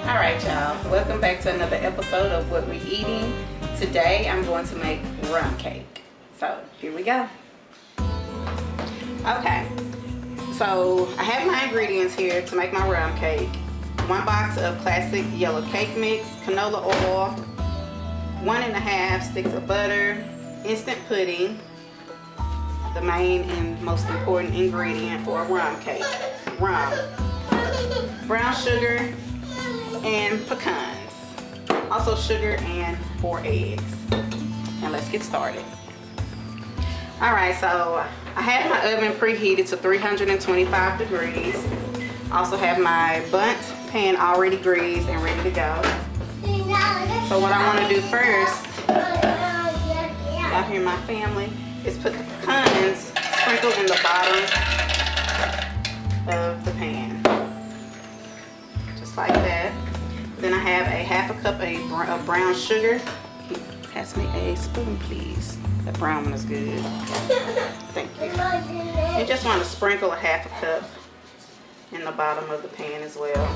Alright y'all, welcome back to another episode of What We're Eating. Today I'm going to make rum cake. So here we go. Okay, so I have my ingredients here to make my rum cake. 1 box of classic yellow cake mix, canola oil, 1.5 sticks of butter, instant pudding, the main and most important ingredient for a rum cake, rum, brown sugar, and pecans, also sugar, and 4 eggs. And let's get started. Alright, so I have my oven preheated to 325 degrees. Also have my bundt pan already greased and ready to go. So what I want to do first, out here my family, is put the pecans sprinkled in the bottom of the pan. Just like that. Then I have a 1/2 cup of brown sugar. Pass me a spoon, please. That brown one is good. Thank you. You just want to sprinkle a 1/2 cup in the bottom of the pan as well.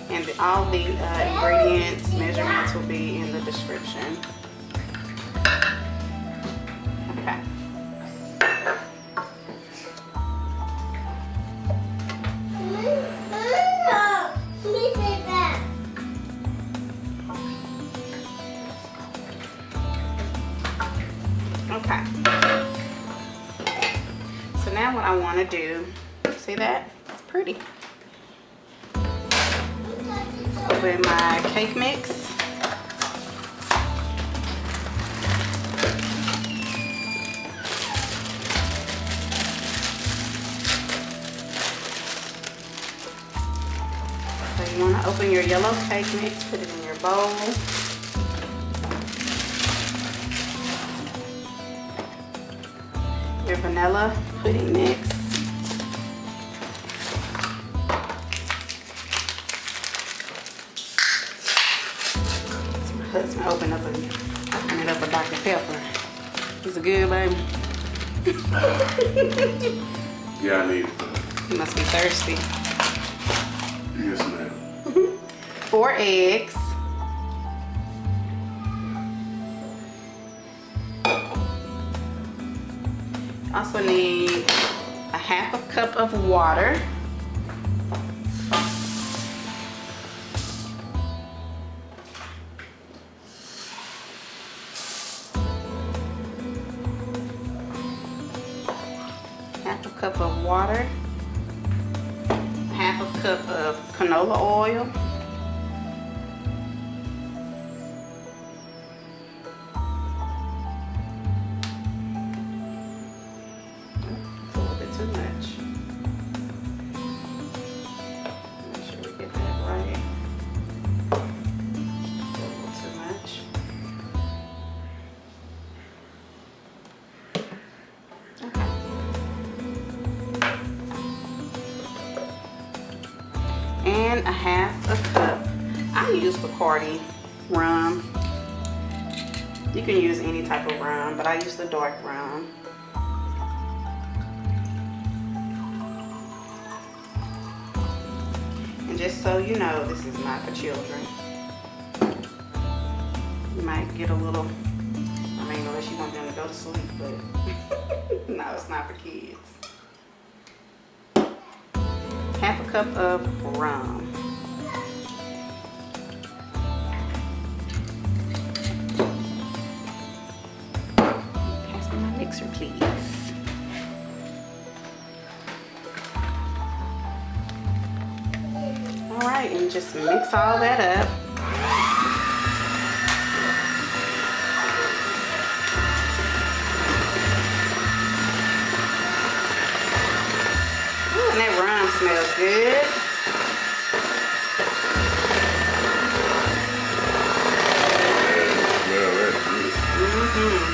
And all the ingredients, measurements will be in the description. Okay. Okay. So now what I want to do, see that? It's pretty. Open my cake mix. So you want to open your yellow cake mix, put it in your bowl. Your vanilla pudding mix. My husband opened it up a Dr. Pepper. Is it good, baby? Yeah, I need it. You must be thirsty. Yes, ma'am. 4 eggs. Also need a 1/2 cup of water. Half a cup of water. 1/2 cup of canola oil. Too much. Make sure we get that right. A little too much. Okay. And a 1/2 cup. I use Bacardi rum. You can use any type of rum, but I use the dark rum. Just so you know, this is not for children. You might get a little, I mean, unless you want them to go to sleep, but no, it's not for kids. 1/2 cup of rum. Pass me my mixer, please. Alright, and just mix all that up. Ooh, and that rum smells good. Well, that's good.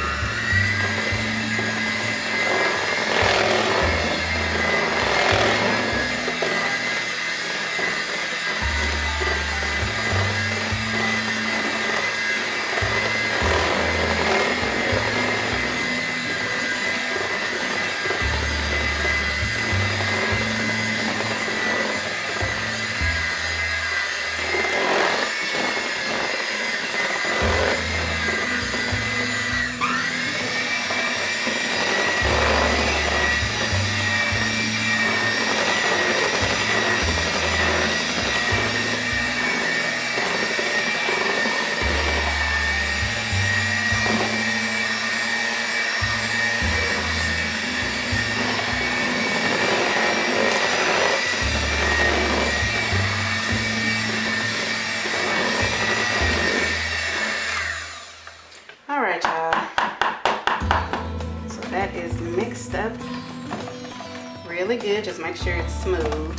good. Just make sure it's smooth.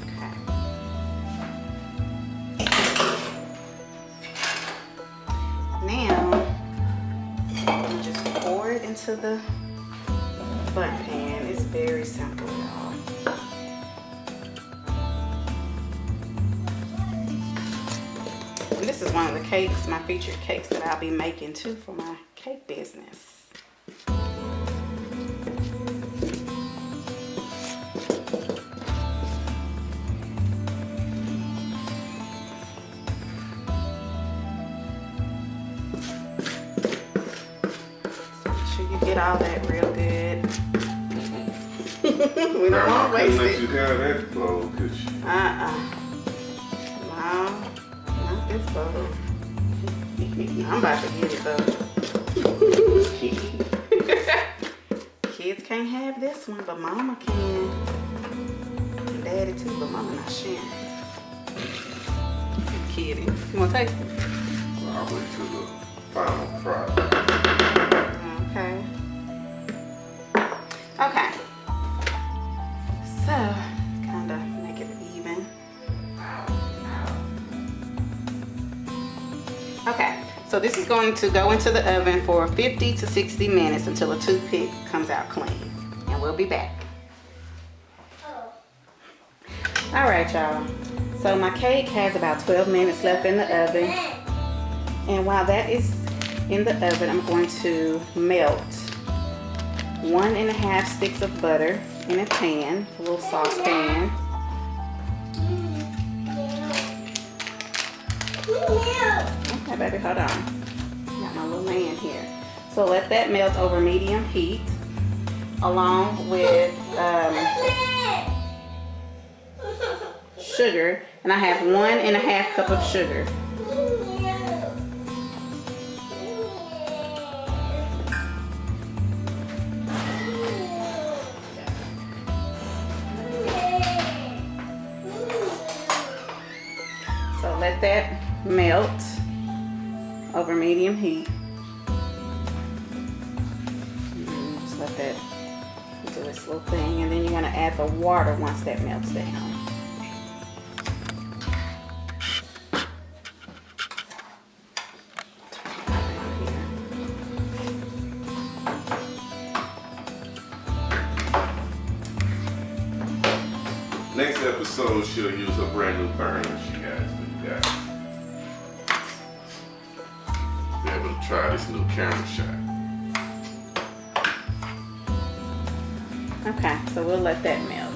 Okay. Now, I'm gonna just pour it into the bun pan. It's very simple, y'all. And this is one of the cakes, my featured cakes that I'll be making too for my cake business. Make sure you get all that real good. We don't want to waste let it. you have that flow, could you? No, not this bowl. I'm about to get it though. Kids can't have this one, but mama can. And daddy too, but mama not sharing. I'm kidding. You want to taste it? Well, I'll wait till the final product. Okay. Okay. So, kind of make it even. Okay, so this is going to go into the oven for 50 to 60 minutes until a toothpick comes out clean. And we'll be back. All right, y'all. So my cake has about 12 minutes left in the oven. And while that is in the oven, I'm going to melt 1.5 sticks of butter in a pan, a little saucepan. Okay, baby, hold on. Got my little man here. So let that melt over medium heat, along with sugar, and I have 1.5 cup of sugar. So let that melt over medium heat. Just let that do its little thing, and then you're gonna add the water once that melts down. Next episode, she'll use a brand new burner she has been got. Be able to try this new camera shot. Okay, so we'll let that melt.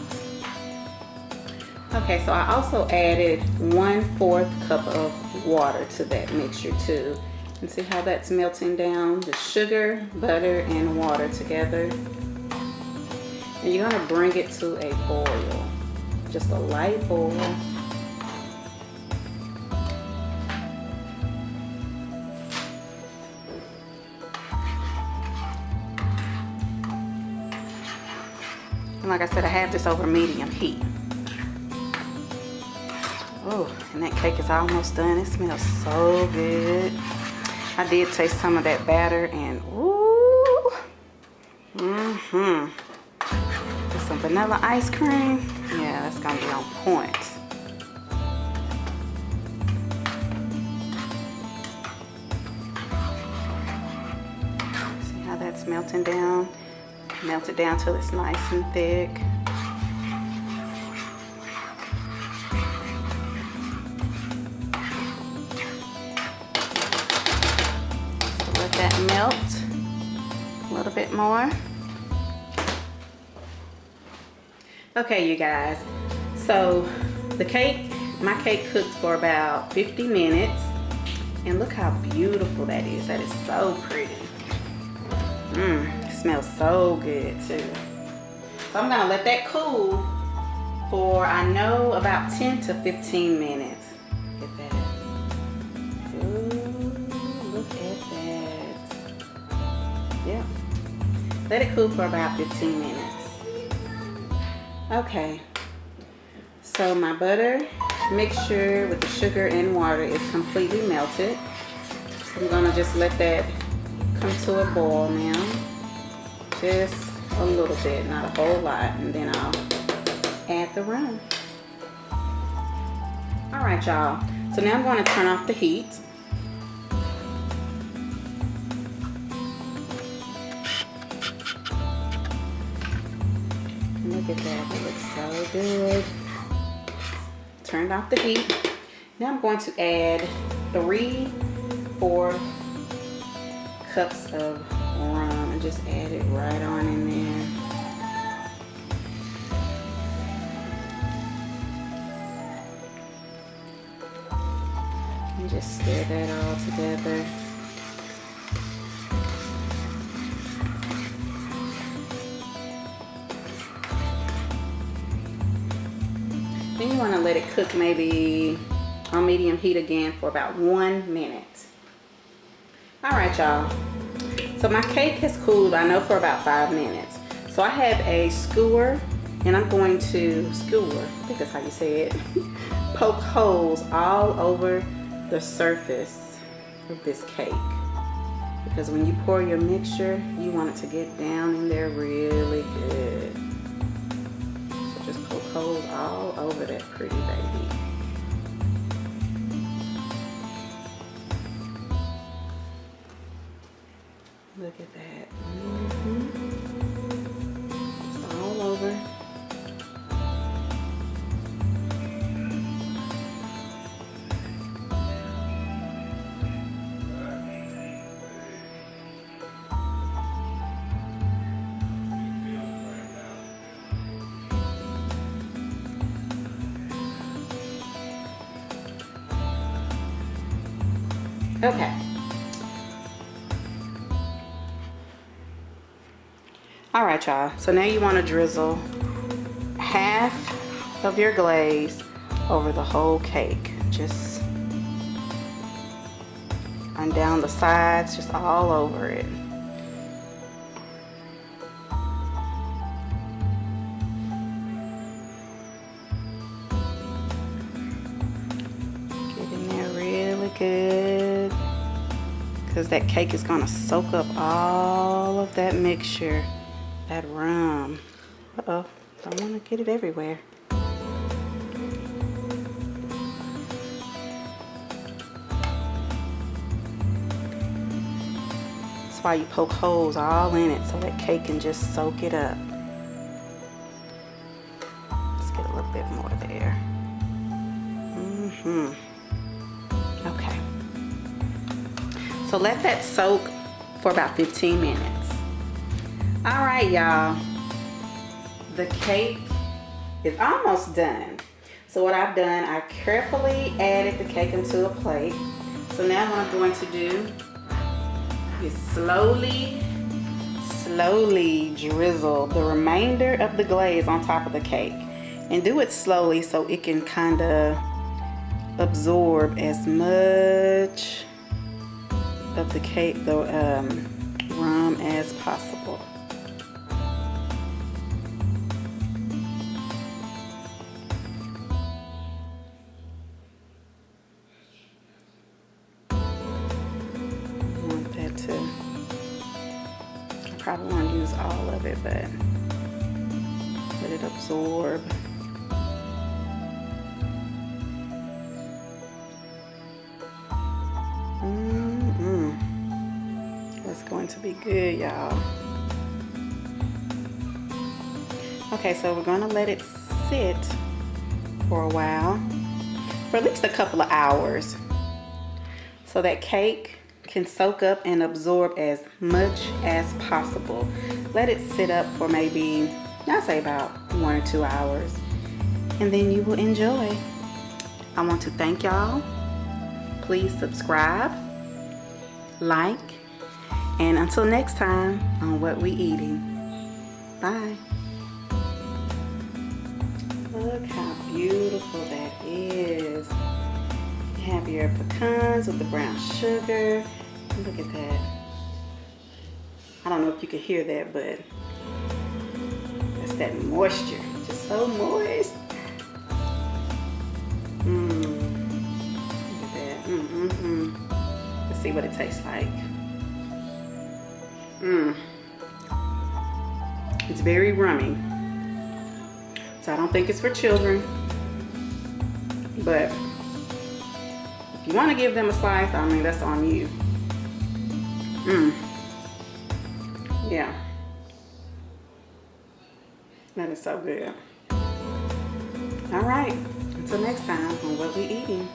Okay, so I also added 1/4 cup of water to that mixture too. And see how that's melting down? The sugar, butter, and water together. And you're gonna bring it to a boil. Just a light boil. And like I said, I have this over medium heat. Oh, and that cake is almost done. It smells so good. I did taste some of that batter, and ooh, with some vanilla ice cream. Yeah, that's gonna be on point. See how that's melting down? Melt it down till it's nice and thick. So let that melt a little bit more. Okay, you guys, so the cake, my cake cooked for about 50 minutes, and look how beautiful that is. That is so pretty. It smells so good too. So I'm gonna let that cool for, I know, about 10 to 15 minutes. Look at that. Ooh, look at that. Yep. Let it cool for about 15 minutes. Okay, so my butter mixture with the sugar and water is completely melted. So I'm gonna just let that come to a boil now. Just a little bit, not a whole lot, and then I'll add the rum. All right, y'all. So now I'm going to turn off the heat. Look at that, it looks so good. Turned off the heat. Now I'm going to add 3/4 cups of rum and just add it right on in there. And just stir that all together. Then you want to let it cook maybe on medium heat again for about 1 minute. All right, y'all. So my cake has cooled, I know, for about 5 minutes. So I have a skewer, and I'm going to skewer, I think that's how you say it, poke holes all over the surface of this cake. Because when you pour your mixture, you want it to get down in there really good. So just poke holes all over that pretty baby. Look at that. It's all over. Okay. All right, y'all. So now you want to drizzle half of your glaze over the whole cake. Just and down the sides, just all over it. Get in there really good, because that cake is gonna soak up all of that mixture, that rum. Uh-oh, don't wanna get it everywhere. That's why you poke holes all in it, so that cake can just soak it up. Let's get a little bit more there. Okay. So let that soak for about 15 minutes. All right, y'all. The cake is almost done. So what I've done, I carefully added the cake into a plate. So now what I'm going to do is slowly drizzle the remainder of the glaze on top of the cake. And do it slowly so it can kind of absorb as much of the cake, the rum, as possible. I want that to, I probably won't use all of it, but let it absorb. Going to be good, y'all. Okay, so we're going to let it sit for a while, for at least a couple of hours, so that cake can soak up and absorb as much as possible. Let it sit up for maybe, I'll say about 1 or 2 hours, and then you will enjoy. I want to thank y'all. Please subscribe, like, and until next time on What We Eating. Bye. Look how beautiful that is. You have your pecans with the brown sugar. Look at that. I don't know if you can hear that, but that's that moisture. Just so moist. Look at that. Let's see what it tastes like. very rummy. So I don't think it's for children. But if you want to give them a slice, I mean, that's on you. Yeah. That is so good. All right. Until next time on What We Eating.